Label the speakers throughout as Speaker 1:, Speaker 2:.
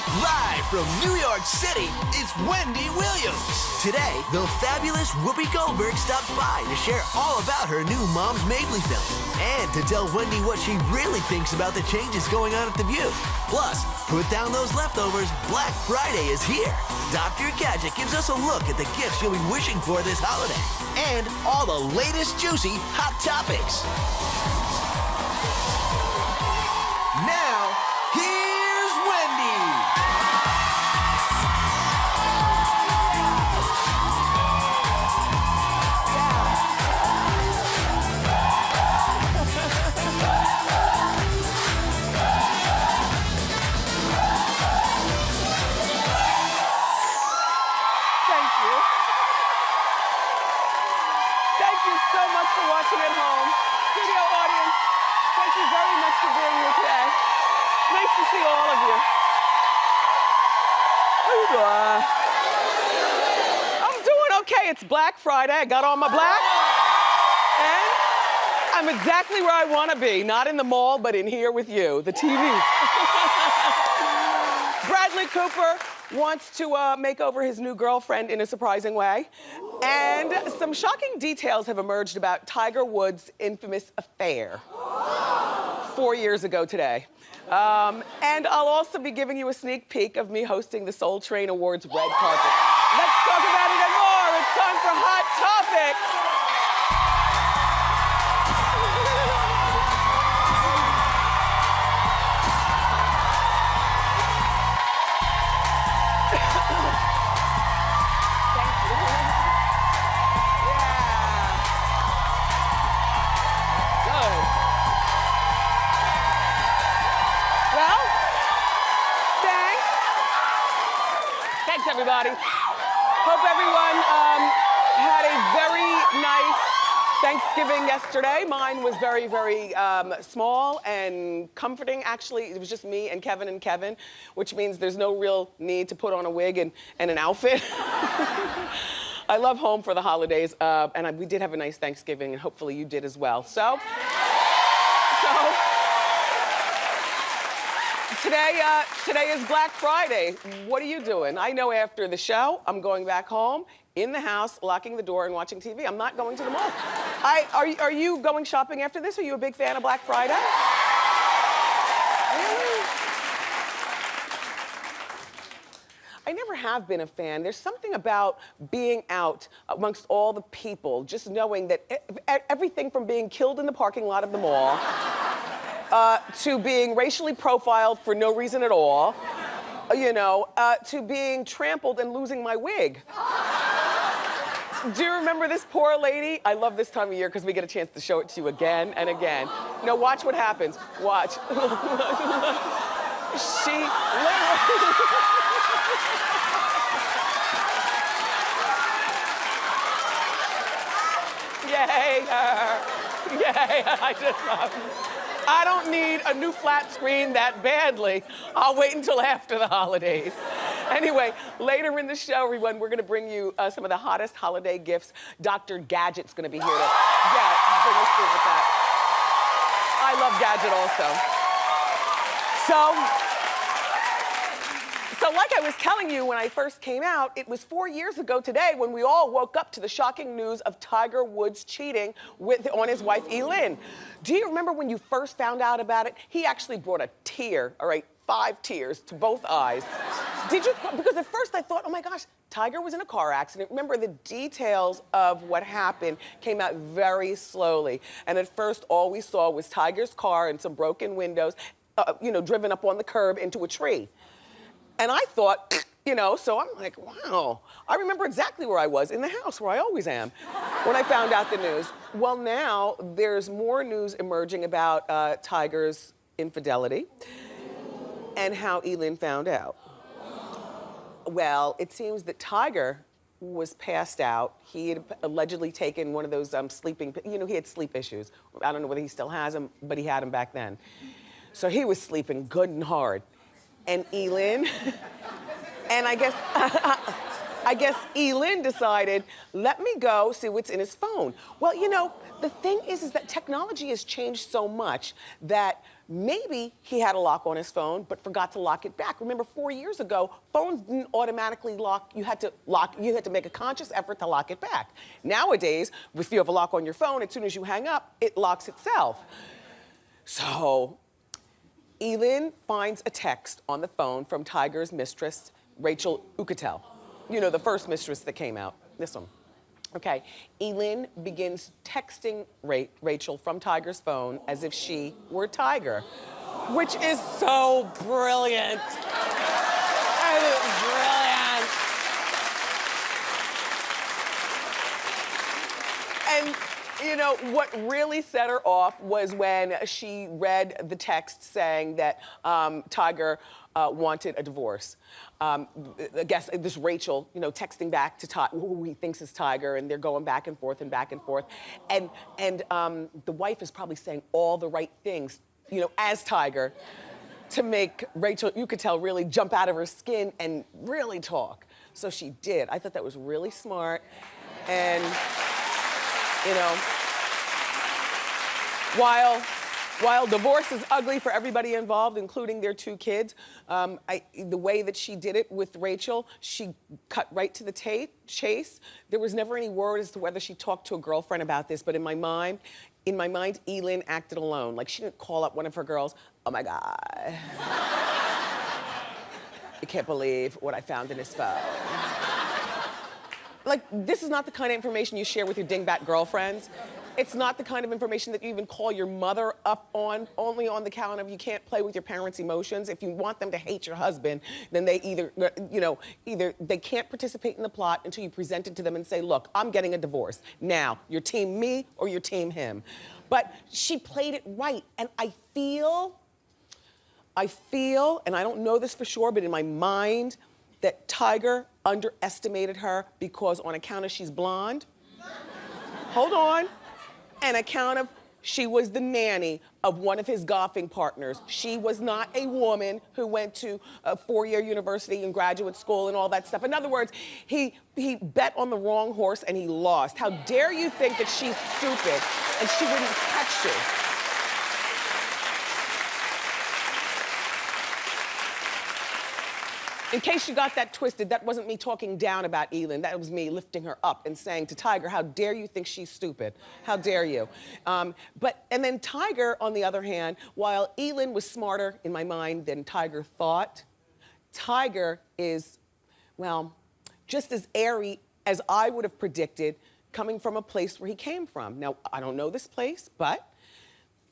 Speaker 1: Live from New York City, it's Wendy Williams. Today, the fabulous Whoopi Goldberg stops by to share all about her new Mom's Mabley film and to tell Wendy what she really thinks about the changes going on at The View. Plus, put down those leftovers, Black Friday is here. Dr. Gadget gives us a look at the gifts you'll be wishing for this holiday and all the latest juicy hot topics. Now, here's Wendy.
Speaker 2: Watching at home. Studio audience, thank you very much for being here today. Nice to see all of you. How you doing? I'm doing okay. It's Black Friday. I got on my black. And I'm exactly where I want to be. Not in the mall, but in here with you, the TV. Bradley Cooper wants to make over his new girlfriend in a surprising way. And some shocking details have emerged about Tiger Woods' infamous affair 4 years ago today. And I'll also be giving you a sneak peek of me hosting the Soul Train Awards red carpet. Let's talk about it and more. It's time for Hot Topics. Everybody. Hope everyone had a very nice Thanksgiving yesterday. Mine was very, very small and comforting. Actually, it was just me and Kevin, which means there's no real need to put on a wig and an outfit. I love home for the holidays, and we did have a nice Thanksgiving, and hopefully you did as well. So today is Black Friday. What are you doing? I know after the show, I'm going back home, in the house, locking the door and watching TV. I'm not going to the mall. Are you going shopping after this? Are you a big fan of Black Friday? Really? I never have been a fan. There's something about being out amongst all the people, just knowing that everything from being killed in the parking lot of the mall to being racially profiled for no reason at all, to being trampled and losing my wig. Do you remember this poor lady? I love this time of year because we get a chance to show it to you again and again. No, watch what happens. Watch. She literally... Yay, her. Yay, I don't need a new flat screen that badly. I'll wait until after the holidays. Anyway, later in the show, everyone, we're gonna bring you some of the hottest holiday gifts. Dr. Gadget's gonna be here to bring us through with that. I love Gadget also. So like I was telling you when I first came out, it was 4 years ago today when we all woke up to the shocking news of Tiger Woods cheating on his wife, Elin. Do you remember when you first found out about it? He actually brought a tear, all right, 5 tears to both eyes. Did you? Because at first I thought, oh my gosh, Tiger was in a car accident. Remember, the details of what happened came out very slowly. And at first, all we saw was Tiger's car and some broken windows, driven up on the curb into a tree. And I thought, so I'm like, wow. I remember exactly where I was, in the house where I always am, when I found out the news. Well, now there's more news emerging about Tiger's infidelity and how Elin found out. Well, it seems that Tiger was passed out. He had allegedly taken one of those sleeping, he had sleep issues. I don't know whether he still has them, but he had them back then. So he was sleeping good and hard. And Elin, and I guess Elin decided, let me go see what's in his phone. Well, the thing is that technology has changed so much that maybe he had a lock on his phone, but forgot to lock it back. Remember, 4 years ago, phones didn't automatically lock. You had to make a conscious effort to lock it back. Nowadays, if you have a lock on your phone, as soon as you hang up, it locks itself. So, Elin finds a text on the phone from Tiger's mistress, Rachel Uchitel. You know, the first mistress that came out, this one. Okay, Elin begins texting Rachel from Tiger's phone as if she were Tiger, which is so brilliant. It is brilliant. And you know, what really set her off was when she read the text saying that Tiger wanted a divorce. I guess this Rachel, you know, texting back to who he thinks is Tiger, and they're going back and forth and back and forth. And the wife is probably saying all the right things, you know, as Tiger, to make Rachel Uchitel really jump out of her skin and really talk. So she did. I thought that was really smart. And, you know, while divorce is ugly for everybody involved, including their 2 kids, the way that she did it with Rachel, she cut right to the chase. There was never any word as to whether she talked to a girlfriend about this, but in my mind, Elin acted alone. Like, she didn't call up one of her girls, oh my God. I can't believe what I found in his phone. Like, this is not the kind of information you share with your dingbat girlfriends. It's not the kind of information that you even call your mother up on, only on the count of you can't play with your parents' emotions. If you want them to hate your husband, then they either they can't participate in the plot until you present it to them and say, look, I'm getting a divorce. Now, you're team me or you're team him. But she played it right, and I feel, and I don't know this for sure, but in my mind, that Tiger underestimated her because on account of she's blonde. Hold on. And account of she was the nanny of one of his golfing partners. She was not a woman who went to a 4-year university and graduate school and all that stuff. In other words, he bet on the wrong horse and he lost. How dare you think that she's stupid and she wouldn't catch you? In case you got that twisted, that wasn't me talking down about Elin. That was me lifting her up and saying to Tiger, how dare you think she's stupid? How dare you? And then Tiger, on the other hand, while Elin was smarter in my mind than Tiger thought, Tiger is, well, just as airy as I would have predicted, coming from a place where he came from. Now, I don't know this place, but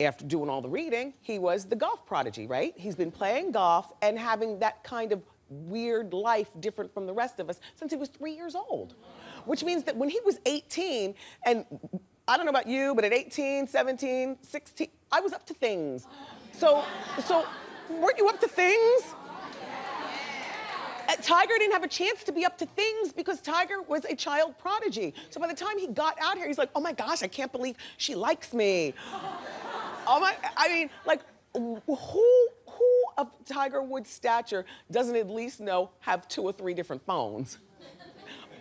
Speaker 2: after doing all the reading, he was the golf prodigy, right? He's been playing golf and having that kind of weird life different from the rest of us since he was 3 years old. Which means that when he was 18, and I don't know about you, but at 18, 17, 16, I was up to things. So weren't you up to things? Tiger didn't have a chance to be up to things because Tiger was a child prodigy. So by the time he got out here, he's like, oh my gosh, I can't believe she likes me. I mean, like, who of Tiger Woods' stature doesn't at least have 2 or 3 different phones?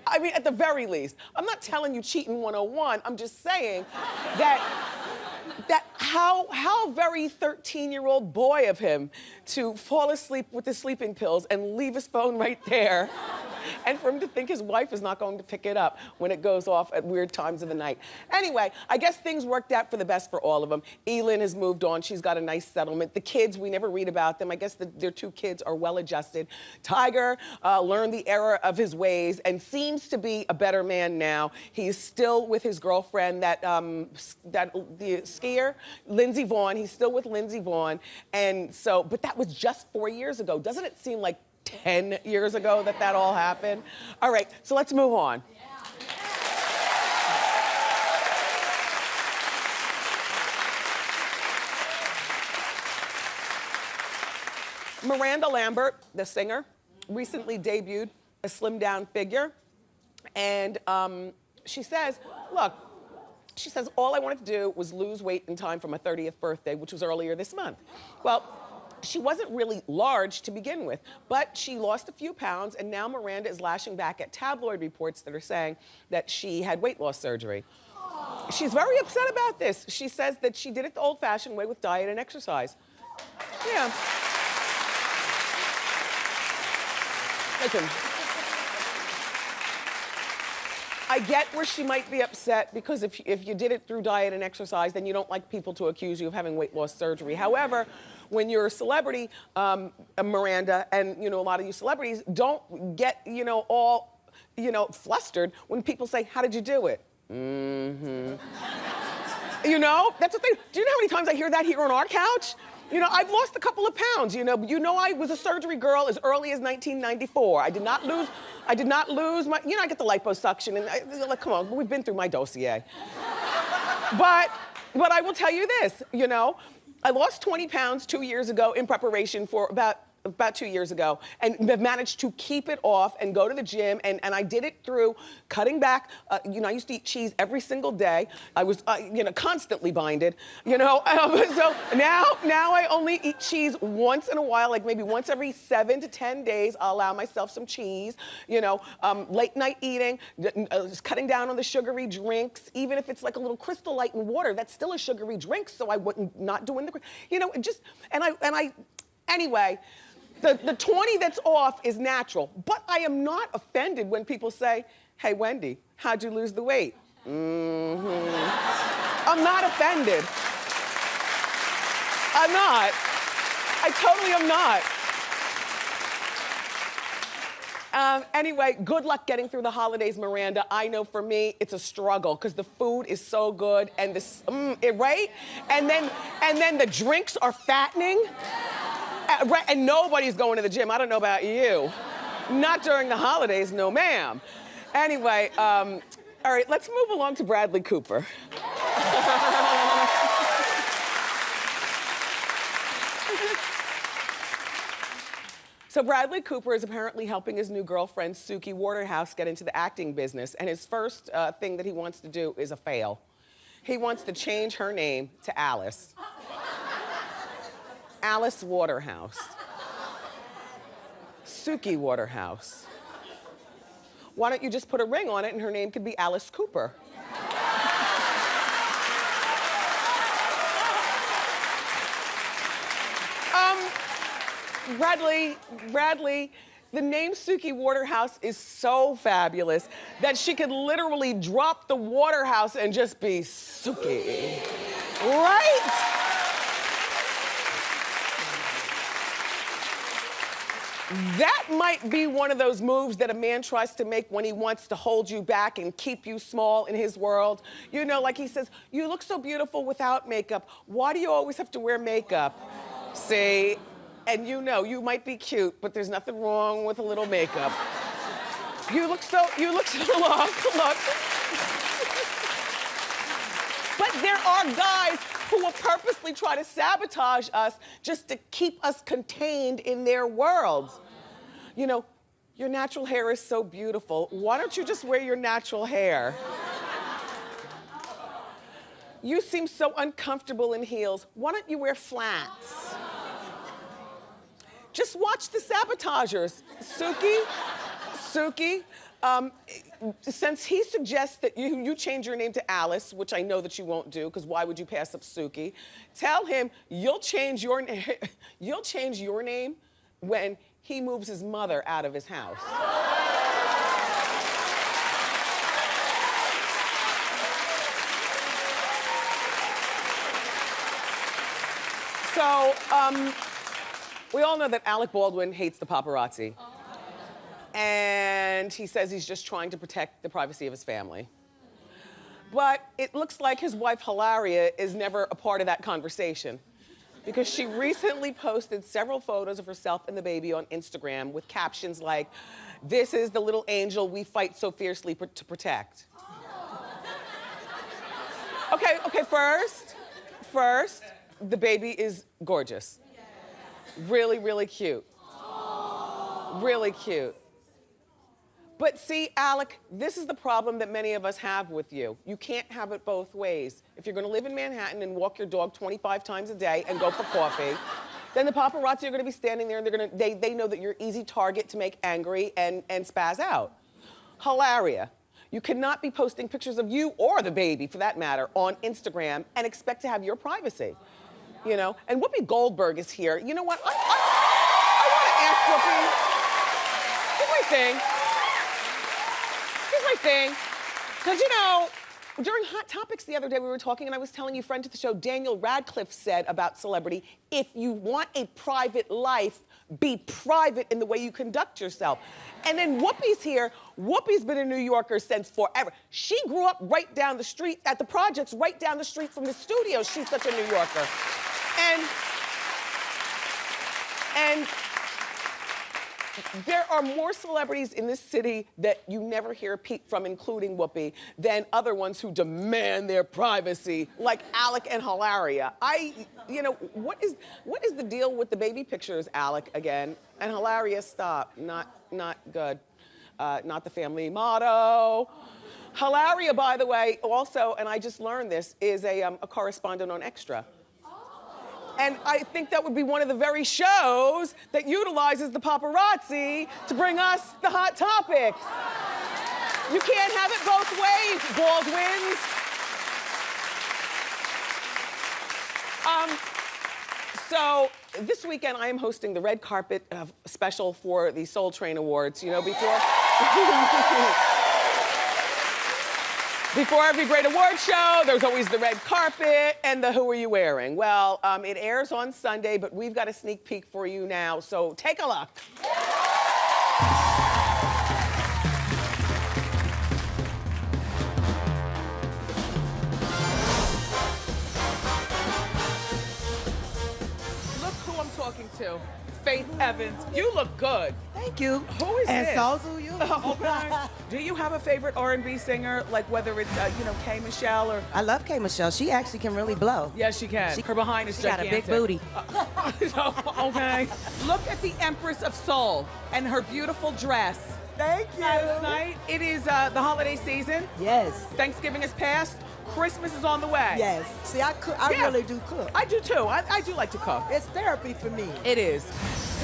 Speaker 2: I mean, at the very least. I'm not telling you cheating 101. I'm just saying that how very 13-year-old boy of him to fall asleep with the sleeping pills and leave his phone right there. And for him to think his wife is not going to pick it up when it goes off at weird times of the night. Anyway, I guess things worked out for the best for all of them. Elin has moved on. She's got a nice settlement. The kids, we never read about them. I guess their 2 kids are well adjusted. Tiger learned the error of his ways and seems to be a better man now. He's still with his girlfriend, the skier, Lindsey Vonn. He's still with Lindsey Vonn. And so, but that was just 4 years ago. Doesn't it seem like 10 years ago that all happened? All right, so let's move on. Miranda Lambert, the singer, recently debuted a slimmed down figure. And she says, look, all I wanted to do was lose weight in time for my 30th birthday, which was earlier this month. Well, she wasn't really large to begin with, but she lost a few pounds, and now Miranda is lashing back at tabloid reports that are saying that she had weight loss surgery. She's very upset about this. She says that she did it the old-fashioned way with diet and exercise. Yeah. Listen. I get where she might be upset because if you did it through diet and exercise, then you don't like people to accuse you of having weight loss surgery. However, when you're a celebrity, Miranda, and a lot of you celebrities don't get all flustered when people say, "How did you do it?" Mm-hmm. That's the thing. Do you know how many times I hear that here on our couch? I've lost a couple of pounds. I was a surgery girl as early as 1994. I did not lose my. I get the liposuction, and come on, we've been through my dossier. But I will tell you this. I lost 20 pounds 2 years ago in preparation for about 2 years ago, and have managed to keep it off and go to the gym, and I did it through cutting back. I used to eat cheese every single day. I was, constantly binded, So now I only eat cheese once in a while, like maybe once every 7 to 10 days. I'll allow myself some cheese. Late night eating, just cutting down on the sugary drinks, even if it's like a little Crystal Light in water. That's still a sugary drink, so I wouldn't not doing the, anyway. The 20 that's off is natural, but I am not offended when people say, "Hey, Wendy, how'd you lose the weight?" Mm-hmm. I'm not offended. I'm not. I totally am not. Anyway, good luck getting through the holidays, Miranda. I know for me, it's a struggle because the food is so good and right? And then the drinks are fattening. And nobody's going to the gym. I don't know about you. Not during the holidays, no ma'am. Anyway, all right, let's move along to Bradley Cooper. So Bradley Cooper is apparently helping his new girlfriend, Suki Waterhouse, get into the acting business. And his first thing that he wants to do is a fail. He wants to change her name to Alice. Alice Waterhouse. Suki Waterhouse. Why don't you just put a ring on it and her name could be Alice Cooper? Bradley, the name Suki Waterhouse is so fabulous that she could literally drop the Waterhouse and just be Suki. Right? That might be one of those moves that a man tries to make when he wants to hold you back and keep you small in his world. Like he says, "You look so beautiful without makeup. Why do you always have to wear makeup?" See? And you might be cute, but there's nothing wrong with a little makeup. You look so, look. But there are guys who will purposely try to sabotage us just to keep us contained in their worlds. Your natural hair is so beautiful. Why don't you just wear your natural hair? You seem so uncomfortable in heels. Why don't you wear flats? Just watch the sabotagers. Suki, since he suggests that you change your name to Alice, which I know that you won't do, because why would you pass up Suki? Tell him you'll change your name when he moves his mother out of his house. So, we all know that Alec Baldwin hates the paparazzi. And he says he's just trying to protect the privacy of his family. But it looks like his wife, Hilaria, is never a part of that conversation because she recently posted several photos of herself and the baby on Instagram with captions like, "This is the little angel we fight so fiercely to protect." Okay, first, the baby is gorgeous. Really, really cute. Really cute. But see, Alec, this is the problem that many of us have with you. You can't have it both ways. If you're gonna live in Manhattan and walk your dog 25 times a day and go for coffee, then the paparazzi are gonna be standing there and they know that you're an easy target to make angry and spaz out. Hilaria, you cannot be posting pictures of you or the baby, for that matter, on Instagram and expect to have your privacy. you know? And Whoopi Goldberg is here. You know what? I want to ask Whoopi. Here's my thing. Here's my thing. Because, you know, during Hot Topics the other day, we were talking, and I was telling you, friend to the show, Daniel Radcliffe said about celebrity, if you want a private life, be private in the way you conduct yourself. And then Whoopi's here. Whoopi's been a New Yorker since forever. She grew up right down the street at the projects, right down the street from the studio. She's such a New Yorker. And there are more celebrities in this city that you never hear a peep from, including Whoopi, than other ones who demand their privacy, like Alec and Hilaria. You know, what is the deal with the baby pictures, Alec, again? And Hilaria, stop, not good. Not the family motto. Hilaria, by the way, also, and I just learned this, is a correspondent on Extra. And I think that would be one of the very shows that utilizes the paparazzi to bring us the hot topics. You can't have it both ways, Baldwins. So this weekend I am hosting the red carpet special for the Soul Train Awards. You know, before every great award show, there's always the red carpet and the who are you wearing? Well, it airs on Sunday, but we've got a sneak peek for you now, so take a look. Look who I'm talking to. Faith Evans. You look good.
Speaker 3: Thank you.
Speaker 2: Who is
Speaker 3: and
Speaker 2: this?
Speaker 3: And so do you.
Speaker 2: Okay. Do you have a favorite R&B singer, like whether it's, you know, K. Michelle or...
Speaker 3: I love K. Michelle. She actually can really blow.
Speaker 2: Yes, she can. Her behind is gigantic.
Speaker 3: Got a big booty.
Speaker 2: Okay. Look at the Empress of Soul and her beautiful dress.
Speaker 3: Thank you.
Speaker 2: Last night, it is the holiday season.
Speaker 3: Yes.
Speaker 2: Thanksgiving is past. Christmas is on the way.
Speaker 3: Yes. See, I cook. I really do cook.
Speaker 2: I do too. I do like to cook.
Speaker 3: It's therapy for me.
Speaker 2: It is.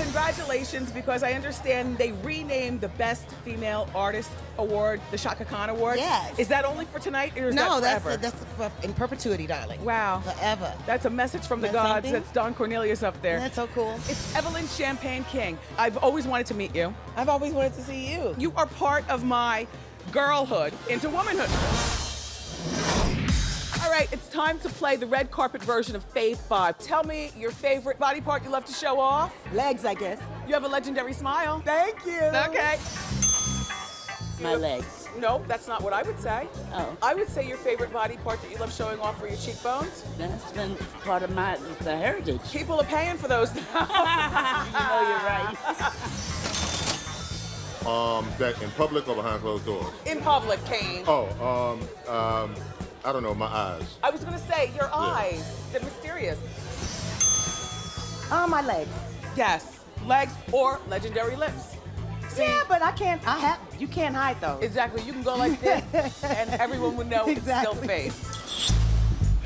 Speaker 2: Congratulations, because I understand they renamed the Best Female Artist Award, the Shaka Khan Award.
Speaker 3: Yes.
Speaker 2: Is that only for tonight, or is
Speaker 3: No,
Speaker 2: that forever?
Speaker 3: that's in perpetuity, darling.
Speaker 2: Wow.
Speaker 3: Forever.
Speaker 2: That's a message from the
Speaker 3: That's
Speaker 2: gods.
Speaker 3: something?
Speaker 2: That's Don Cornelius up there.
Speaker 3: That's so cool.
Speaker 2: It's Evelyn Champagne King. I've always wanted to meet you.
Speaker 3: I've always wanted to see you.
Speaker 2: You are part of my girlhood into womanhood. All right, it's time to play the red carpet version of Fave 5. Tell me your favorite body part you love to show off.
Speaker 3: Legs, I guess.
Speaker 2: You have a legendary smile.
Speaker 3: Thank you.
Speaker 2: Okay.
Speaker 4: My legs.
Speaker 2: No, that's not what I would say.
Speaker 4: Oh.
Speaker 2: I would say your favorite body part that you love showing off are your cheekbones.
Speaker 4: That's been part of the heritage.
Speaker 2: People are paying for those now.
Speaker 4: You know you're right.
Speaker 5: That in public or behind closed doors?
Speaker 2: In public, Kane.
Speaker 5: I don't know, my eyes.
Speaker 2: I was gonna say, your eyes. They're mysterious.
Speaker 3: My legs.
Speaker 2: Yes, legs or legendary lips. See,
Speaker 3: Yeah, but you can't hide those.
Speaker 2: exactly, you can go like this and everyone would know it's still
Speaker 3: Exactly.
Speaker 2: fake.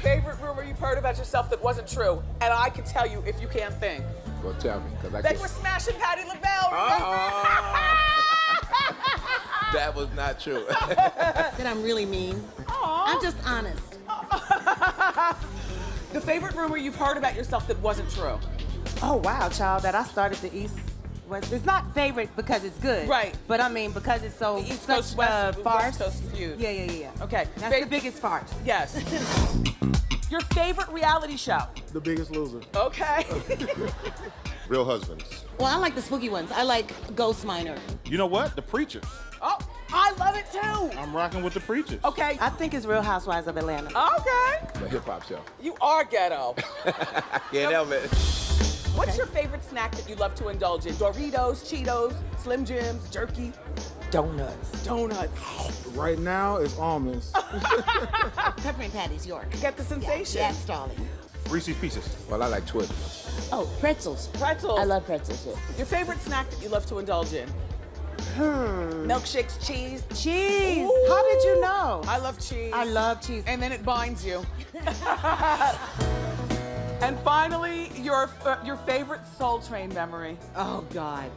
Speaker 2: Favorite rumor you've heard about yourself that wasn't true, and I can tell you if you can't think.
Speaker 5: Well, tell me, because I
Speaker 2: They
Speaker 5: can't.
Speaker 2: were smashing Patti LaBelle, remember?
Speaker 5: That was not true.
Speaker 3: That I'm really mean.
Speaker 2: Aw.
Speaker 3: I'm just honest.
Speaker 2: The favorite rumor you've heard about yourself that wasn't true.
Speaker 3: Oh, wow, child, that I started the East West. It's not favorite because it's good.
Speaker 2: Right.
Speaker 3: But I mean, because it's so
Speaker 2: The East
Speaker 3: such
Speaker 2: Coast, West
Speaker 3: farce.
Speaker 2: Coast feud.
Speaker 3: Yeah.
Speaker 2: Okay.
Speaker 3: That's the biggest farce.
Speaker 2: Yes. Your favorite reality show.
Speaker 5: The Biggest Loser.
Speaker 2: Okay.
Speaker 5: Real Husbands.
Speaker 3: Well, I like the spooky ones. I like Ghost Miner.
Speaker 6: You know what? The Preachers.
Speaker 2: Oh, I love it too.
Speaker 6: I'm rocking with the Preachers.
Speaker 2: Okay.
Speaker 3: I think it's Real Housewives of Atlanta.
Speaker 2: Okay.
Speaker 5: The hip hop show.
Speaker 2: You are ghetto.
Speaker 5: Can't help it.
Speaker 2: What's your favorite snack that you love to indulge in? Doritos, Cheetos, Slim Jims, jerky,
Speaker 3: Donuts.
Speaker 2: donuts.
Speaker 7: Right now, it's almonds.
Speaker 3: Peppermint patties, York.
Speaker 2: Get the sensation.
Speaker 3: Yes, darling.
Speaker 6: Reese's Pieces.
Speaker 5: Well, I like Twizzlers.
Speaker 4: Oh, pretzels.
Speaker 2: Pretzels.
Speaker 4: I love pretzels. Yeah.
Speaker 2: Your favorite snack that you love to indulge in? Milkshakes, cheese.
Speaker 3: Cheese.
Speaker 2: Ooh.
Speaker 3: How did you know?
Speaker 2: I love cheese.
Speaker 3: I love cheese.
Speaker 2: And then it binds you. And finally, your favorite Soul Train memory.
Speaker 8: Oh, God.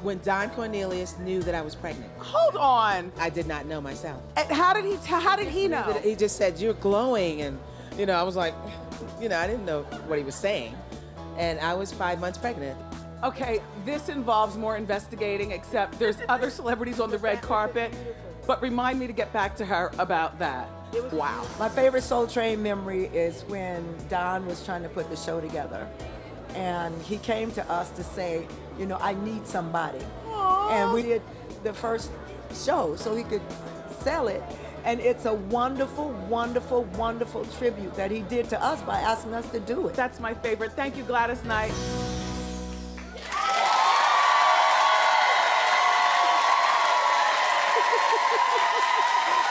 Speaker 8: When Don Cornelius knew that I was pregnant,
Speaker 2: Hold on.
Speaker 8: I did not know myself.
Speaker 2: And how did he know?
Speaker 8: He just said, "You're glowing," and I was like, I didn't know what he was saying. And I was 5 months pregnant.
Speaker 2: Okay, this involves more investigating, except there's other celebrities on the red carpet. But remind me to get back to her about that. Wow.
Speaker 9: My favorite Soul Train memory is when Don was trying to put the show together. And he came to us to say, I need somebody.
Speaker 2: Aww.
Speaker 9: And we did the first show so he could sell it. And it's a wonderful, wonderful, wonderful tribute that he did to us by asking us to do it.
Speaker 2: That's my favorite. Thank you, Gladys Knight.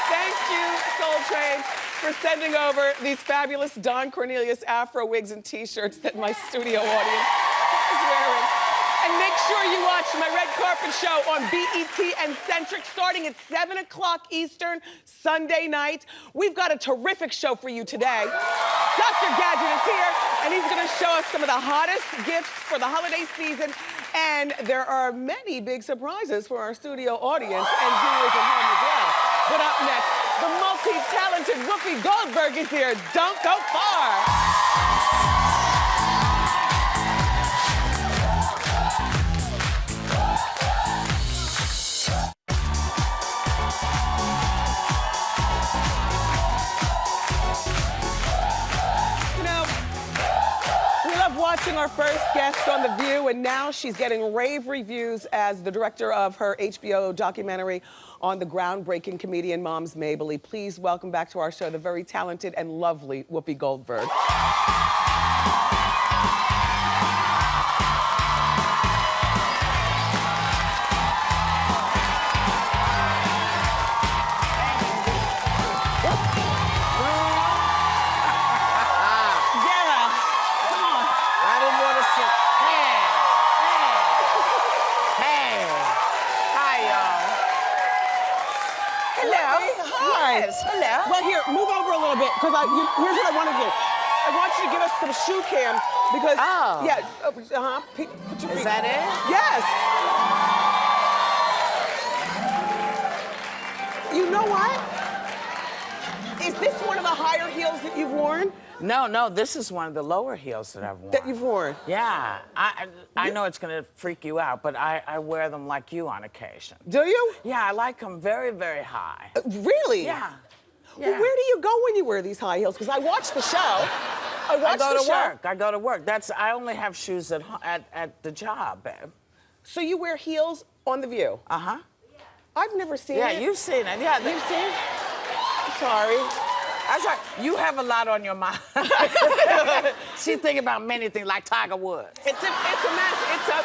Speaker 2: Thank you, Soul Train, for sending over these fabulous Don Cornelius Afro wigs and t-shirts that my studio audience is wearing. And make sure you watch my red carpet show on BET and Centric starting at 7 o'clock Eastern, Sunday night. We've got a terrific show for you today. Dr. Gadget is here, and he's gonna show us some of the hottest gifts for the holiday season. And there are many big surprises for our studio audience and viewers at home as well. But up next, the multi-talented Whoopi Goldberg is here. Don't go far. Watching our first guest on The View, and now she's getting rave reviews as the director of her HBO documentary on the groundbreaking comedian Moms Mabley. Please welcome back to our show the very talented and lovely Whoopi Goldberg. Hello. Well, here, move over a little bit, because here's what I want to do. I want you to give us some shoe cam, because, put your feet.
Speaker 8: Is that it?
Speaker 2: Yes. You know what? Is this one of the higher heels that you've worn?
Speaker 10: No, this is one of the lower heels that I've worn.
Speaker 2: That you've worn?
Speaker 10: Yeah. I know it's gonna freak you out, but I wear them like you on occasion.
Speaker 2: Do you?
Speaker 10: Yeah, I like them very, very high.
Speaker 2: Really?
Speaker 10: Yeah.
Speaker 2: Well, where do you go when you wear these high heels? Because I watch the show. I
Speaker 10: go to work. I only have shoes at the job, babe.
Speaker 2: So you wear heels on The View?
Speaker 10: Uh-huh.
Speaker 2: I've never seen it.
Speaker 10: Yeah, you've seen it. Yeah,
Speaker 2: you've seen it? I'm sorry.
Speaker 10: That's right. You have a lot on your mind. She's thinking about many things, like Tiger Woods.
Speaker 2: It's a mess.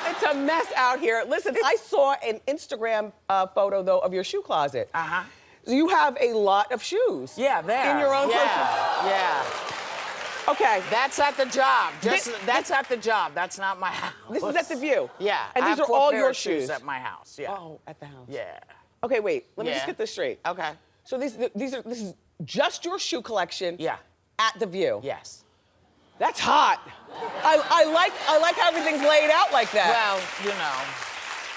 Speaker 2: It's a mess out here. Listen, I saw an Instagram photo, though, of your shoe closet.
Speaker 10: Uh-huh.
Speaker 2: You have a lot of shoes.
Speaker 10: Yeah, there.
Speaker 2: In your own personal...
Speaker 10: Yeah.
Speaker 2: Okay.
Speaker 10: That's at the job. That's at the job. That's not my house.
Speaker 2: This is at The View?
Speaker 10: Yeah.
Speaker 2: And these
Speaker 10: I have
Speaker 2: are all
Speaker 10: pair
Speaker 2: your
Speaker 10: of shoes
Speaker 2: shoes?
Speaker 10: at my house, yeah.
Speaker 2: Oh, at the house.
Speaker 10: Yeah.
Speaker 2: Okay, wait. Let me just get this straight.
Speaker 10: Okay.
Speaker 2: So this is just your shoe collection.
Speaker 10: Yeah.
Speaker 2: At The View.
Speaker 10: Yes.
Speaker 2: That's hot. I like how everything's laid out like that.
Speaker 10: Well,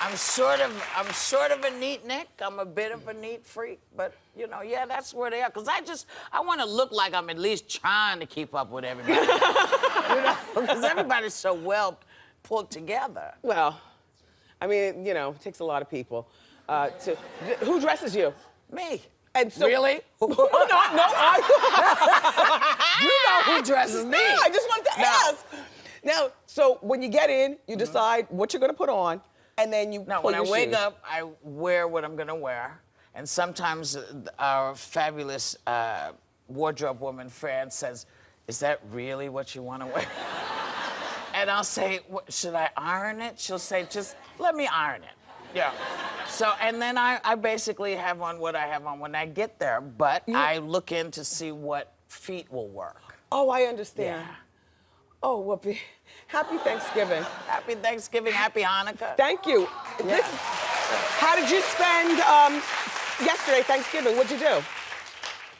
Speaker 10: I'm sort of a neat Nick. I'm a bit of a neat freak, but yeah, that's where they are. Cause I want to look like I'm at least trying to keep up with everybody. Because everybody's so well pulled together.
Speaker 2: Well, I mean, it takes a lot of people. Who dresses you?
Speaker 10: Me.
Speaker 2: And so,
Speaker 10: really?
Speaker 2: No.
Speaker 10: You know who dresses me.
Speaker 2: No, I just wanted to ask. Now, so when you get in, you decide what you're gonna put on, and then you
Speaker 10: when I wake up, I wear what I'm gonna wear. And sometimes our fabulous wardrobe woman, Fran, says, "Is that really what you wanna wear?" And I'll say, should I iron it? She'll say, just let me iron it. Yeah. So, and then I basically have on what I have on when I get there, but I look in to see what feet will work.
Speaker 2: Oh, I understand.
Speaker 10: Yeah.
Speaker 2: Oh, Whoopi, happy Thanksgiving.
Speaker 10: Happy Thanksgiving, happy Hanukkah.
Speaker 2: Thank you.
Speaker 10: Yeah.
Speaker 2: How did you spend yesterday, Thanksgiving? What'd you do?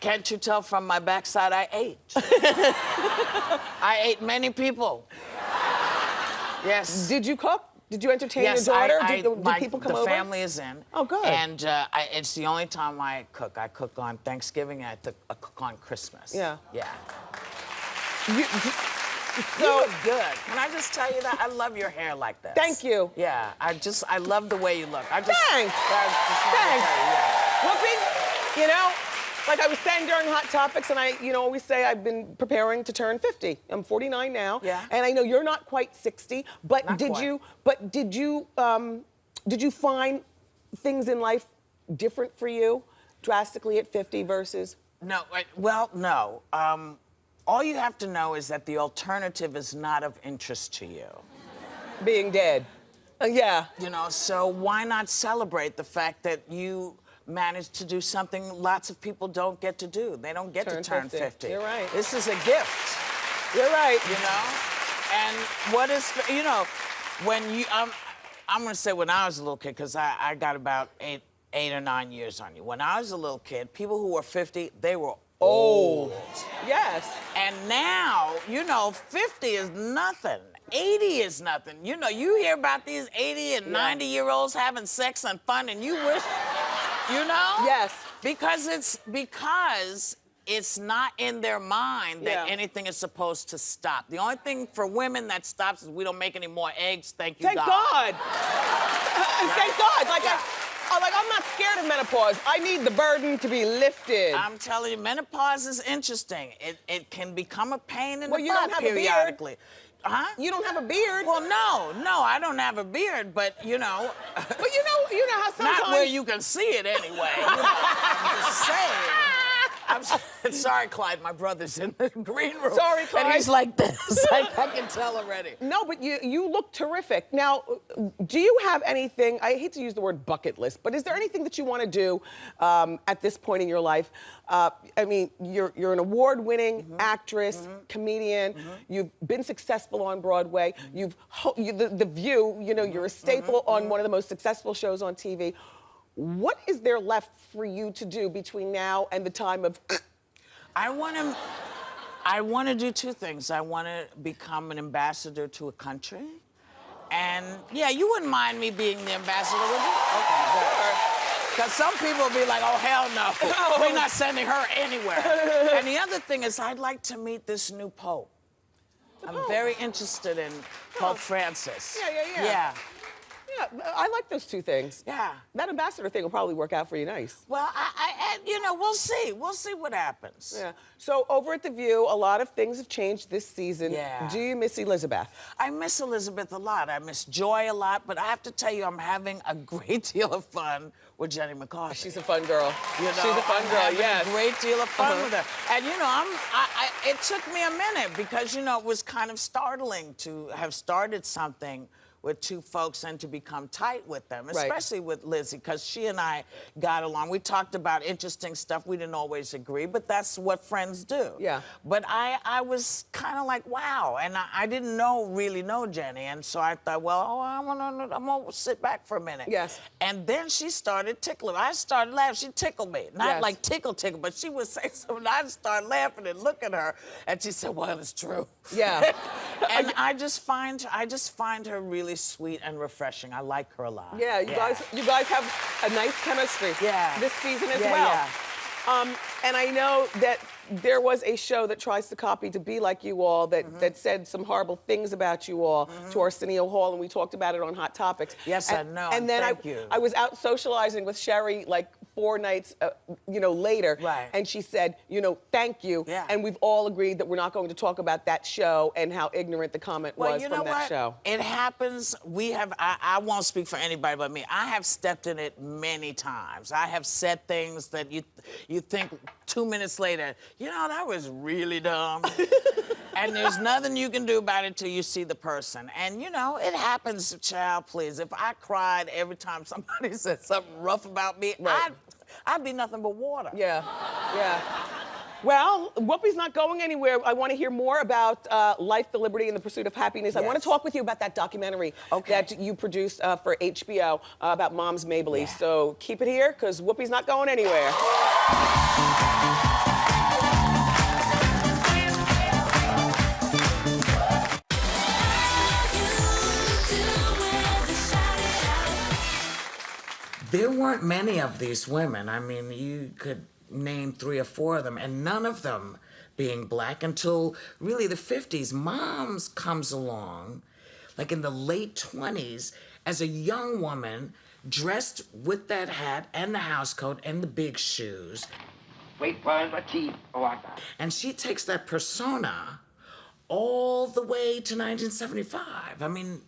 Speaker 10: Can't you tell from my backside I ate? I ate many people. Yes.
Speaker 2: Did you cook? Did you entertain your daughter? Did people come over?
Speaker 10: The family is in.
Speaker 2: Oh, good.
Speaker 10: And it's the only time I cook. I cook on Thanksgiving and I cook on Christmas.
Speaker 2: Yeah.
Speaker 10: Yeah. You look good. Can I just tell you that? I love your hair like this.
Speaker 2: Thank you.
Speaker 10: Yeah, I love the way you look.
Speaker 2: Thanks.
Speaker 10: Thanks.
Speaker 2: Whoopi, you know, like I was saying during Hot Topics, and I, always say I've been preparing to turn 50. I'm 49 now.
Speaker 10: Yeah.
Speaker 2: And I know you're not quite 60, but
Speaker 10: Not
Speaker 2: did
Speaker 10: quite.
Speaker 2: you find things in life different for you drastically at 50 versus?
Speaker 10: No, no. All you have to know is that the alternative is not of interest to you.
Speaker 2: Being dead. Yeah.
Speaker 10: So why not celebrate the fact that you managed to do something lots of people don't get to do? They don't get to turn 50.
Speaker 2: You're right.
Speaker 10: This is a gift.
Speaker 2: You're right.
Speaker 10: And what is, when you, I'm gonna say when I was a little kid, because I got about eight or 9 years on you. When I was a little kid, people who were 50, they were old.
Speaker 2: Yes.
Speaker 10: And now, 50 is nothing. 80 is nothing. You hear about these 80 and 90-year-olds having sex and fun, and you wish,
Speaker 2: Yes.
Speaker 10: Because it's not in their mind that
Speaker 2: Yeah.
Speaker 10: anything is supposed to stop. The only thing for women that stops is we don't make any more eggs, thank you,
Speaker 2: Thank God. Thank God. I'm not scared of menopause. I need the burden to be lifted.
Speaker 10: I'm telling you, menopause is interesting. It can become a pain in the
Speaker 2: you
Speaker 10: butt
Speaker 2: don't have a beard.
Speaker 10: periodically. Huh?
Speaker 2: You don't have a beard.
Speaker 10: Well, no, I don't have a beard, but
Speaker 2: But you know how sometimes.
Speaker 10: not where you can see it anyway. I'm just saying. I'm sorry, Clyde, my brother's in the green room.
Speaker 2: Sorry, Clyde.
Speaker 10: And he's like this. I can tell already.
Speaker 2: No, but you look terrific. Now, do you have anything, I hate to use the word bucket list, but is there anything that you want to do at this point in your life? I mean, you're an award-winning actress, comedian. You've been successful on Broadway. The View, you're a staple on one of the most successful shows on TV. What is there left for you to do between now and the time of?
Speaker 10: I want to do two things. I want to become an ambassador to a country. And yeah, you wouldn't mind me being the ambassador, would you? Okay, good. Because some people will be like, oh, hell no. We're not sending her anywhere. And the other thing is I'd like to meet this new Pope. I'm very interested in Pope Francis.
Speaker 2: Yeah. Yeah, I like those two things.
Speaker 10: Yeah.
Speaker 2: That ambassador thing will probably work out for you nice.
Speaker 10: Well, we'll see. We'll see what happens.
Speaker 2: Yeah. So over at The View, a lot of things have changed this season.
Speaker 10: Yeah.
Speaker 2: Do you miss Elizabeth?
Speaker 10: I miss Elizabeth a lot. I miss Joy a lot, but I have to tell you, I'm having a great deal of fun with Jenny McCarthy.
Speaker 2: She's a fun girl.
Speaker 10: She's
Speaker 2: a fun girl,
Speaker 10: having
Speaker 2: yes.
Speaker 10: a great deal of fun with her. And it took me a minute because, it was kind of startling to have started something with two folks and to become tight with them, especially with Lizzie, because she and I got along. We talked about interesting stuff. We didn't always agree, but that's what friends do.
Speaker 2: Yeah.
Speaker 10: But I was kind of like, wow, and I didn't really know Jenny, and so I thought, well, I'm gonna sit back for a minute.
Speaker 2: Yes.
Speaker 10: And then she started tickling. I started laughing. She tickled me, not
Speaker 2: Yes.
Speaker 10: like tickle, but she would say something. I started laughing and look at her, and she said, well, it's true.
Speaker 2: Yeah.
Speaker 10: And I just find her really sweet and refreshing. I like her a lot.
Speaker 2: Yeah, you guys have a nice chemistry.
Speaker 10: Yeah.
Speaker 2: This season as
Speaker 10: Yeah,
Speaker 2: well.
Speaker 10: yeah.
Speaker 2: And I know that there was a show that tries to copy To Be Like You All that said some horrible things about you all to Arsenio Hall, and we talked about it on Hot Topics.
Speaker 10: Yes, I know.
Speaker 2: And then
Speaker 10: Thank you.
Speaker 2: I was out socializing with Sherry like 4 nights, later.
Speaker 10: Right.
Speaker 2: And she said, thank you.
Speaker 10: Yeah.
Speaker 2: And we've all agreed that we're not going to talk about that show and how ignorant the comment was
Speaker 10: you
Speaker 2: from
Speaker 10: know
Speaker 2: that
Speaker 10: what?
Speaker 2: show.
Speaker 10: It happens. I won't speak for anybody but me. I have stepped in it many times. I have said things that you think 2 minutes later, that was really dumb. And there's nothing you can do about it till you see the person. And it happens, child, please. If I cried every time somebody said something rough about me, I'd be nothing but water.
Speaker 2: Yeah. Well, Whoopi's not going anywhere. I want to hear more about life, the liberty, and the pursuit of happiness.
Speaker 10: Yes.
Speaker 2: I want to talk with you about that documentary that you produced for HBO about Mom's Mabley.
Speaker 10: Yeah.
Speaker 2: So keep it here, because Whoopi's not going anywhere.
Speaker 10: There weren't many of these women. I mean, you could name 3 or 4 of them, and none of them being black until really the 50s. Moms comes along, like in the late 20s, as a young woman dressed with that hat and the house coat and the big shoes. And she takes that persona all the way to 1975. I mean,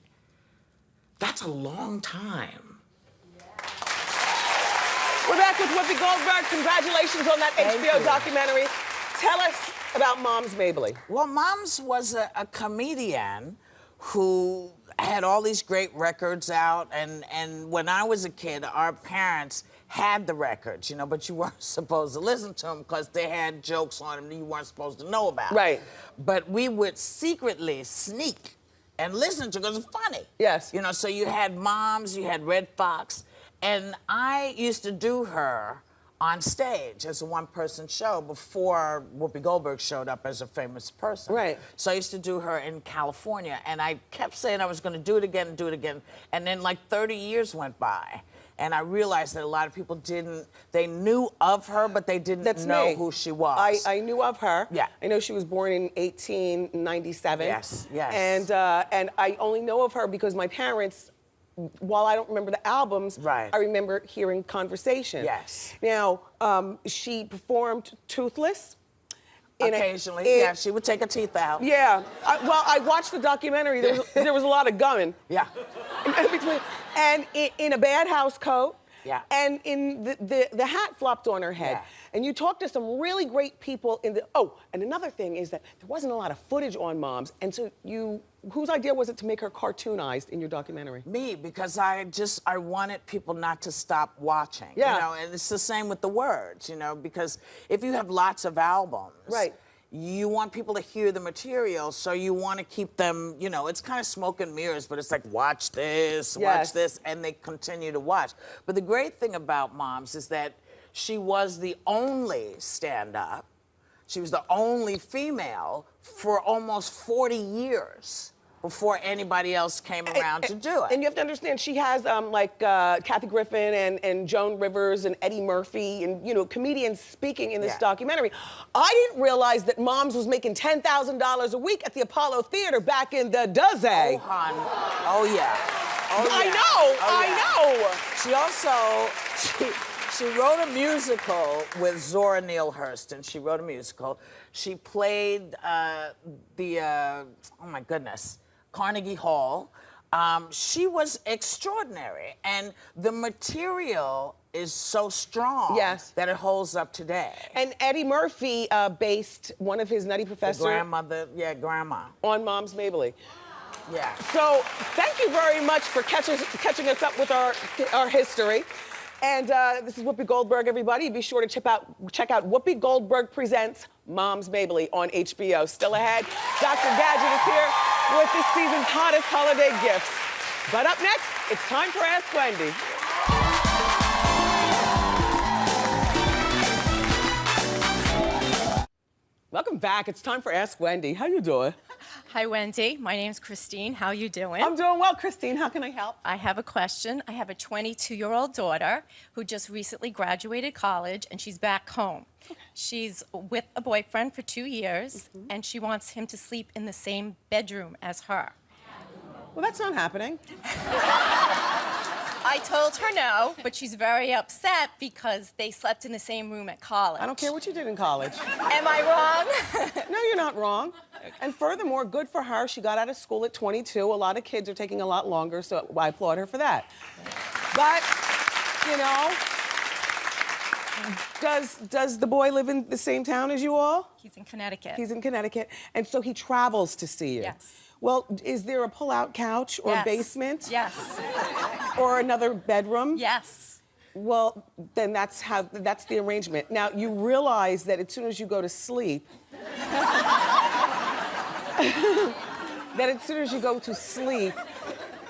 Speaker 10: that's a long time.
Speaker 2: We're back with Whoopi Goldberg. Congratulations on that HBO documentary. Tell us about Moms Mabley.
Speaker 10: Well, Moms was a comedian who had all these great records out, and when I was a kid, our parents had the records, you know, but you weren't supposed to listen to them because they had jokes on them that you weren't supposed to know about.
Speaker 2: Right.
Speaker 10: But we would secretly sneak and listen to it because it was funny.
Speaker 2: Yes.
Speaker 10: You know, so you had Moms, you had Red Fox, and I used to do her on stage as a one-person show before Whoopi Goldberg showed up as a famous person.
Speaker 2: Right.
Speaker 10: So I used to do her in California, and I kept saying I was going to do it again and do it again, and then like 30 years went by, and I realized that a lot of people they knew of her, but they didn't know who she was.
Speaker 2: I knew of her.
Speaker 10: Yeah.
Speaker 2: I know she was born in 1897.
Speaker 10: Yes, yes.
Speaker 2: And I only know of her because my parents, while I don't remember the albums,
Speaker 10: Right.
Speaker 2: I remember hearing conversation.
Speaker 10: Yes.
Speaker 2: Now, she performed Toothless.
Speaker 10: Occasionally, yeah, she would take her teeth out.
Speaker 2: Yeah. I watched the documentary. There was a lot of gumming.
Speaker 10: Yeah.
Speaker 2: In between. And in a bad house coat.
Speaker 10: Yeah.
Speaker 2: And in the hat flopped on her head.
Speaker 10: Yeah.
Speaker 2: And you talked to some really great people in the, and another thing is that there wasn't a lot of footage on Moms. And so whose idea was it to make her cartoonized in your documentary?
Speaker 10: Me, because I wanted people not to stop watching.
Speaker 2: Yeah.
Speaker 10: You know, and it's the same with the words, you know, because if you have lots of albums.
Speaker 2: Right.
Speaker 10: You want people to hear the material, so you want to keep them, you know, it's kind of smoke and mirrors, but it's like, watch this, watch this, and they continue to watch. But the great thing about Moms is that she was the only stand-up, she was the only female for almost 40 years before anybody else came around to do it.
Speaker 2: And you have to understand, she has Kathy Griffin and Joan Rivers and Eddie Murphy and, you know, comedians speaking in this documentary. I didn't realize that Moms was making $10,000 a week at the Apollo Theater back in the doze.
Speaker 10: Oh, hon. Oh, yeah. Oh, yeah.
Speaker 2: I know.
Speaker 10: She also, she wrote a musical with Zora Neale Hurston, and she wrote a musical. She played oh my goodness, Carnegie Hall. She was extraordinary, and the material is so strong that it holds up today.
Speaker 2: And Eddie Murphy based one of his Nutty Professor
Speaker 10: grandma
Speaker 2: on Moms Mabley.
Speaker 10: Yeah.
Speaker 2: So thank you very much for catching us up with our history. And this is Whoopi Goldberg, everybody. Be sure to check out Whoopi Goldberg Presents Moms Mabley on HBO. Still ahead, Dr. Gadget is here with this season's hottest holiday gifts. But up next, it's time for Ask Wendy. Welcome back. It's time for Ask Wendy. How you doing?
Speaker 11: Hi, Wendy. My name's Christine. How you doing?
Speaker 2: I'm doing well, Christine. How can I help?
Speaker 11: I have a question. I have a 22-year-old daughter who just recently graduated college, and she's back home. Okay. She's with a boyfriend for 2 years, and she wants him to sleep in the same bedroom as her.
Speaker 2: Well, that's not happening.
Speaker 11: I told her no, but she's very upset because they slept in the same room at college.
Speaker 2: I don't care what you did in college.
Speaker 11: Am I wrong?
Speaker 2: No, you're not wrong. And furthermore, good for her. She got out of school at 22. A lot of kids are taking a lot longer, so I applaud her for that. But, you know, does the boy live in the same town as you all?
Speaker 11: He's in Connecticut.
Speaker 2: He's in Connecticut, and so he travels to see you.
Speaker 11: Yes.
Speaker 2: Well, is there a pull-out couch or basement?
Speaker 11: Yes.
Speaker 2: Or another bedroom?
Speaker 11: Yes.
Speaker 2: Well, then that's the arrangement. Now, you realize that as soon as you go to sleep,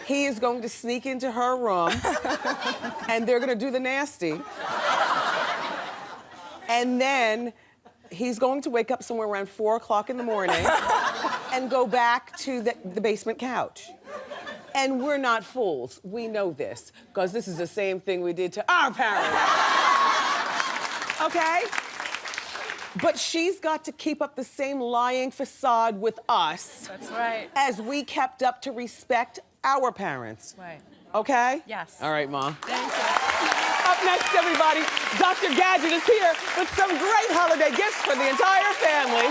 Speaker 2: he is going to sneak into her room, and they're gonna do the nasty. And then he's going to wake up somewhere around 4 o'clock in the morning and go back to the basement couch. And we're not fools. We know this, because this is the same thing we did to our parents. Okay? But she's got to keep up the same lying facade with us.
Speaker 11: That's right.
Speaker 2: As we kept up to respect our parents.
Speaker 11: Right.
Speaker 2: Okay?
Speaker 11: Yes.
Speaker 2: All right, Mom.
Speaker 11: Thank you.
Speaker 2: Up next, everybody, Dr. Gadget is here with some great holiday gifts for the entire family.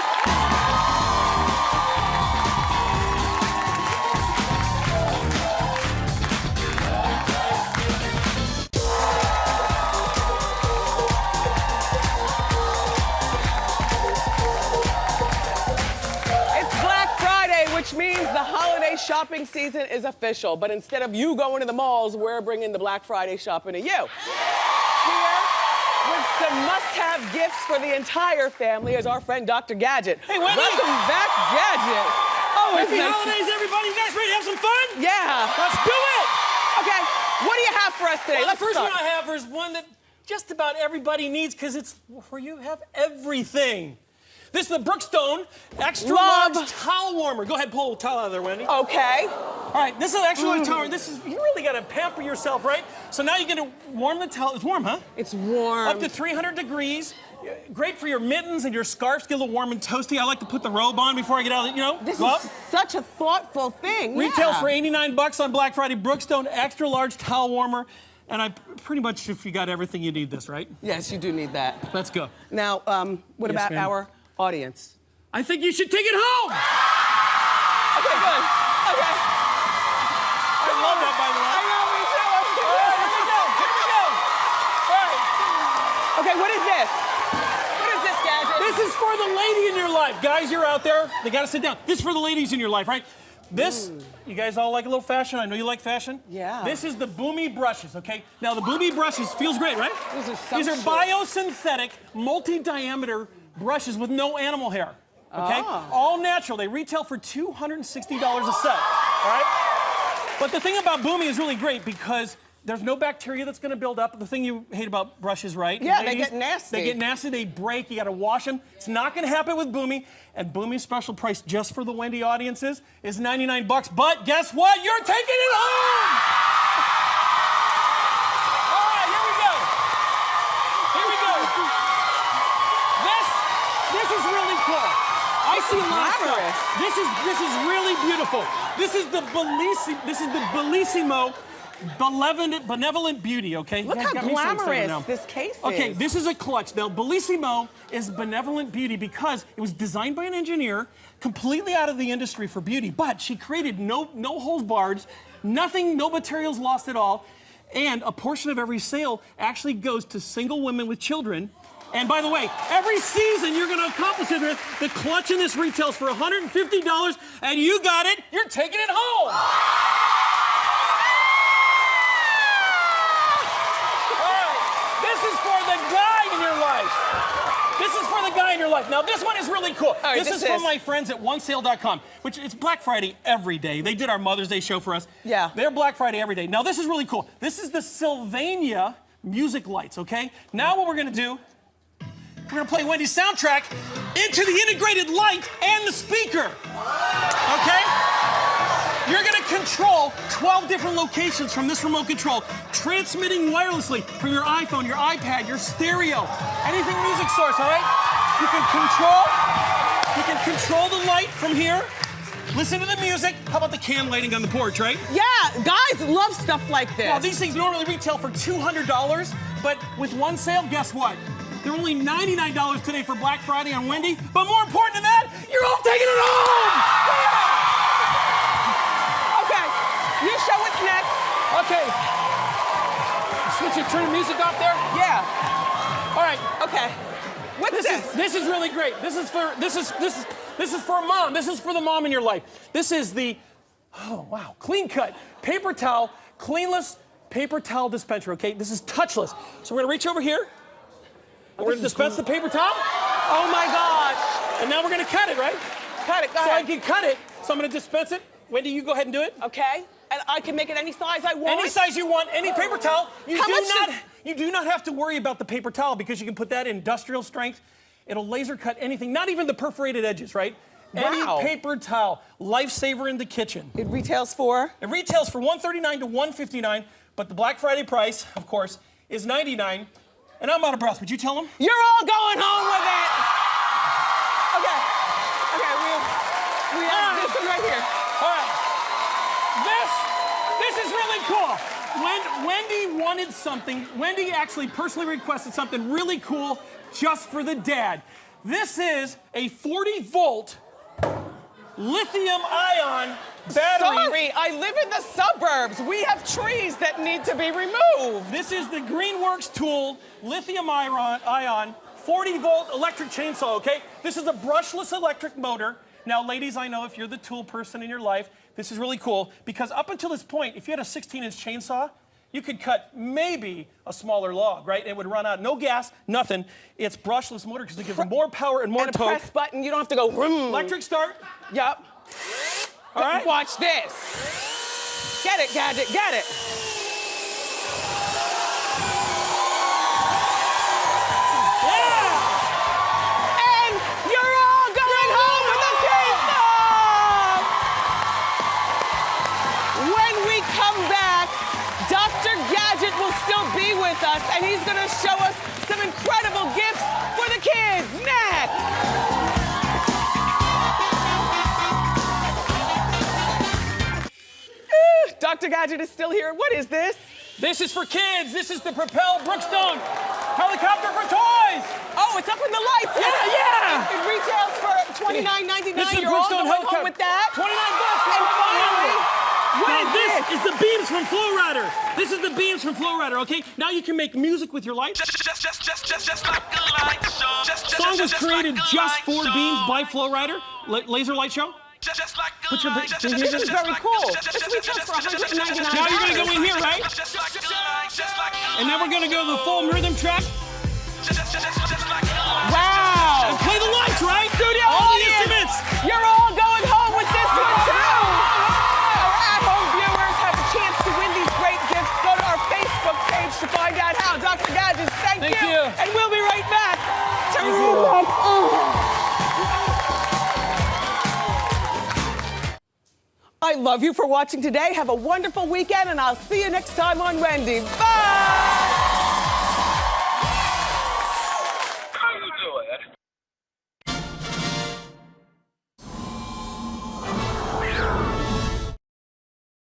Speaker 2: Which means the holiday shopping season is official. But instead of you going to the malls, we're bringing the Black Friday shopping to you. Here with some must-have gifts for the entire family is our friend Dr. Gadget.
Speaker 12: Hey, Wendy!
Speaker 2: Welcome back, Gadget. Oh,
Speaker 12: Happy holidays, everybody. You guys ready to have some fun?
Speaker 2: Yeah.
Speaker 12: Let's do it!
Speaker 2: Okay, what do you have for us today?
Speaker 12: Well,
Speaker 2: Let's
Speaker 12: the first
Speaker 2: start.
Speaker 12: one I have is one that just about everybody needs because it's where you have everything. This is the Brookstone extra large towel warmer. Go ahead, pull a towel out of there, Wendy.
Speaker 2: Okay.
Speaker 12: All right, this is an extra large towel warmer. This is, you really gotta pamper yourself, right? So now you're gonna warm the towel. It's warm, huh?
Speaker 2: It's warm.
Speaker 12: Up to 300 degrees. Great for your mittens and your scarves, get a little warm and toasty. I like to put the robe on before I get out, you know?
Speaker 2: This is such a thoughtful thing.
Speaker 12: Retails for $89 on Black Friday. Brookstone extra large towel warmer. And I pretty much, if you got everything, you need this, right?
Speaker 2: Yes, you do need that.
Speaker 12: Let's go.
Speaker 2: Now, what
Speaker 12: Yes,
Speaker 2: about
Speaker 12: ma'am.
Speaker 2: our audience?
Speaker 12: I think you should take it home!
Speaker 2: Okay, good. Okay.
Speaker 12: I love that, by the way.
Speaker 2: I know, me too.
Speaker 12: All right, here we go. Here we go. All right.
Speaker 2: Okay, what is this? What is this, Gadget?
Speaker 12: This is for the lady in your life. Guys, you're out there. They gotta sit down. This is for the ladies in your life, right? This, you guys all like a little fashion. I know you like fashion.
Speaker 2: Yeah.
Speaker 12: This is the Boomy brushes, okay? Now, the Boomy brushes feels great, right?
Speaker 2: These are
Speaker 12: biosynthetic, multi-diameter brushes with no animal hair, okay? All natural. They retail for $260 a set, all right? But the thing about Boomy is really great because there's no bacteria that's gonna build up. The thing you hate about brushes, right?
Speaker 2: Yeah,
Speaker 12: ladies,
Speaker 2: they get nasty.
Speaker 12: They get nasty, they break, you gotta wash them. It's not gonna happen with Boomy. And Boomy's special price just for the Wendy audiences is $99. But guess what? You're taking it home! All right, here we go. Here we go. This is really cool. I see a lot of stuff. This is really beautiful. This is the Bellissimo Benevolent Beauty, okay?
Speaker 2: Look
Speaker 12: You
Speaker 2: how
Speaker 12: guys got me so excited
Speaker 2: glamorous
Speaker 12: now.
Speaker 2: this case is.
Speaker 12: Okay, this is a clutch. Now, Bellissimo is Benevolent Beauty because it was designed by an engineer completely out of the industry for beauty, but she created no holes barred, nothing, no materials lost at all, and a portion of every sale actually goes to single women with children. And by the way, every season you're gonna accomplish it with the clutch in this retails for $150, and you got it, you're taking it home. This is for the guy in your life. Now, this one is really cool.
Speaker 2: Right,
Speaker 12: this is from my friends at OneSale.com, which it's Black Friday every day. They did our Mother's Day show for us.
Speaker 2: Yeah.
Speaker 12: They're Black Friday every day. Now, this is really cool. This is the Sylvania music lights, okay? Now what we're gonna do, we're gonna play Wendy's soundtrack into the integrated light and the speaker, okay? You're gonna control 12 different locations from this remote control, transmitting wirelessly from your iPhone, your iPad, your stereo, anything music source, all right? You can control the light from here. Listen to the music. How about the can lighting on the porch, right?
Speaker 2: Yeah, guys love stuff like this.
Speaker 12: Now, these things normally retail for $200, but with OneSale, guess what? They're only $99 today for Black Friday on Wendy, but more important than that, you're all taking it home!
Speaker 2: You show what's next.
Speaker 12: Okay. Switch it, turn the music off there?
Speaker 2: Yeah.
Speaker 12: All right.
Speaker 2: Okay. What's this?
Speaker 12: This is really great. This is for mom. This is for the mom in your life. This is the, oh wow, clean cut paper towel, cleanless paper towel dispenser, okay? This is touchless. So we're gonna reach over here. And we're gonna dispense the paper towel.
Speaker 2: Oh my God.
Speaker 12: And now we're gonna cut it, right?
Speaker 2: Cut it, go
Speaker 12: ahead.
Speaker 2: ahead.
Speaker 12: So I can cut it, so I'm gonna dispense it. Wendy, you go ahead and do it.
Speaker 2: Okay. And I can make it any size I want?
Speaker 12: Any size you want, any paper towel. You do not have to worry about the paper towel because you can put that in industrial strength. It'll laser cut anything, not even the perforated edges, right?
Speaker 2: Wow.
Speaker 12: Any paper towel, lifesaver in the kitchen.
Speaker 2: It retails for?
Speaker 12: It retails for $139 to $159, but the Black Friday price, of course, is $99. And I'm out of breath. Would you tell them?
Speaker 2: You're all going home with it. here.
Speaker 12: All right. This is really cool. When Wendy wanted something, Wendy actually personally requested something really cool just for the dad. This is a 40-volt lithium-ion battery.
Speaker 2: Sorry, I live in the suburbs. We have trees that need to be removed.
Speaker 12: This is the Greenworks tool lithium-ion 40-volt electric chainsaw, okay? This is a brushless electric motor. Now, ladies, I know if you're the tool person in your life, this is really cool because up until this point, if you had a 16-inch chainsaw, you could cut maybe a smaller log, right? It would run out, no gas, nothing. It's brushless motor because it gives more power and more
Speaker 2: and
Speaker 12: torque.
Speaker 2: a press button, you don't have to go vroom.
Speaker 12: Electric start.
Speaker 2: Yup.
Speaker 12: All right.
Speaker 2: Watch this. Get it, Gadget, get it. And you're all going home with a chainsaw! When we come back, Dr. Gadget will still be with us, and he's gonna show us some incredible gifts for the kids. Next! Dr. Gadget is still here. What is this?
Speaker 12: This is for kids. This is the Propel Brookstone helicopter for toys.
Speaker 2: Oh, it's up in the lights.
Speaker 12: Yeah.
Speaker 2: It retails for $29.99.
Speaker 12: This is a
Speaker 2: You're all
Speaker 12: Brookstone
Speaker 2: going
Speaker 12: helicopter.
Speaker 2: home with that.
Speaker 12: $29.
Speaker 2: And finally, what is
Speaker 12: this
Speaker 2: this?
Speaker 12: is the beams from Flow Rider. This is the beams from Flow Rider, okay? Now you can make music with your lights.
Speaker 13: Just like a light show.
Speaker 12: Song was created just for beams by Flow Rider. Laser light show.
Speaker 13: Just like a
Speaker 12: Put your
Speaker 13: light.
Speaker 12: can you hear
Speaker 2: This is very cool. This retails for $199.
Speaker 12: Now you're gonna go in here, right? And then we're gonna go to the full rhythm track.
Speaker 2: Wow.
Speaker 12: And play the lights, right?
Speaker 2: Studio
Speaker 12: all the
Speaker 2: audience,
Speaker 12: instruments.
Speaker 2: You're all going home with this one too. Our at-home viewers have a chance to win these great gifts. Go to our Facebook page to find out how. Dr. Gadget, thank you. And we'll be right back to I love you for watching today. Have a wonderful weekend, and I'll see you next time on Wendy. Bye!